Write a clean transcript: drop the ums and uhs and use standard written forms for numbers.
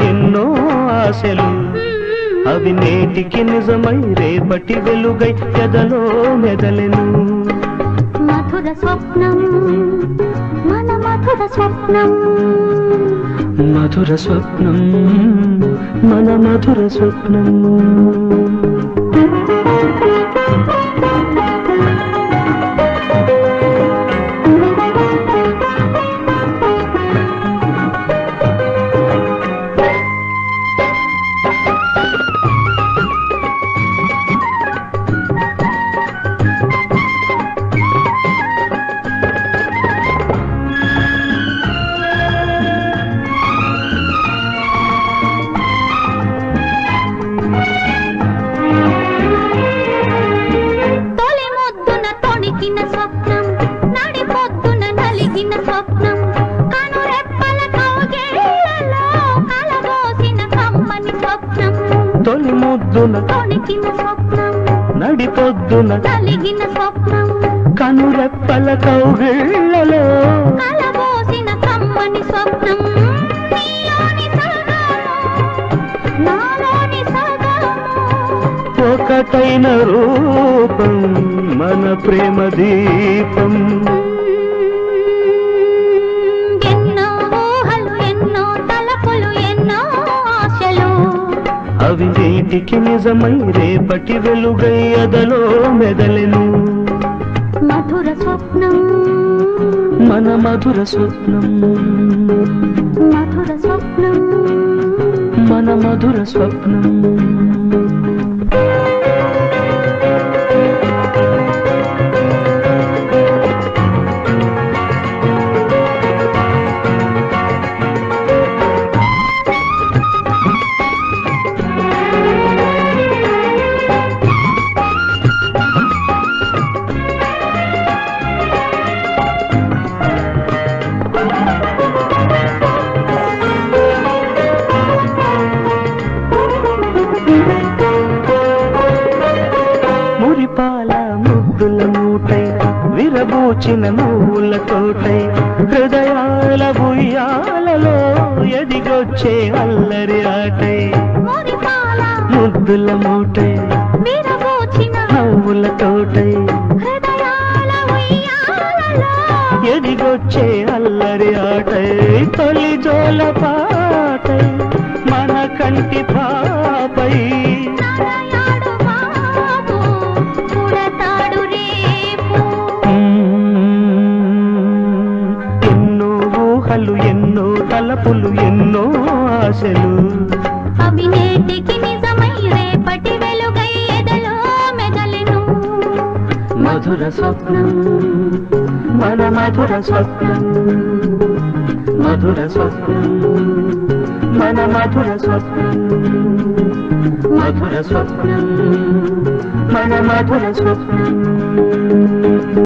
ఎన్నో ఆశలు అవి నేటికి నిజమై రేపటి వెలుగై ఎదలో మెదలెను మధుర స్వప్నం మన మధుర స్వప్నం మధుర స్వప్నం మన మధుర స్వప్నం స్వప్నం నడిపొద్దున నలిగిన స్వప్నం కనురెప్పల కౌగిళ్ళలో కలబోసిన కమ్మని స్వప్నం తొలి ముద్దున తొణికిన స్వప్నం నడిపొద్దున నలిగిన స్వప్నం కనురెప్పల కౌగిళ్ళలో కలబోసిన కమ్మని స్వప్నం నీలోని సగము నాలోని సగము ఒకటైన రూపం మన ప్రేమ దీపం ఎన్నో ఊహలు ఎన్నో తలపులు ఎన్నో ఆశలు అవి నేటికి నిజమై రేపటి వెలుగై ఎదలో మెదలెను మధుర స్వప్నం మన మధుర స్వప్నం మధుర స్వప్నం మన మధుర స్వప్నం మురిపాల ముద్దుల మూటై విరబూచిన నువ్వుల తోటై హృదయాల బుయ్యాలలో ఎదిగొచ్చే అల్లరి ఆటై మురిపాల ముద్దుల మూటై విరబూచిన నువ్వుల తోటై హృదయాల ఉయ్యాలలో ఎదిగొచ్చే అల్లరి ఆటై తొలి జోల పాటై మన కంటి పాపై నడయాడు బాబు పుడతాడు రేపు ఎన్నో ఊహలు ఎన్నో తలపులు ఎన్నో ఆశలు అవి నేటికి నిజమై రేపటి వెలుగై ఎదలో మెదలెను మధుర స్వప్నం మన మధుర స్వప్నం మధుర స్వప్నం మన మధుర స్వప్నం మధుర స్వప్నం మన మధుర స్వప్నం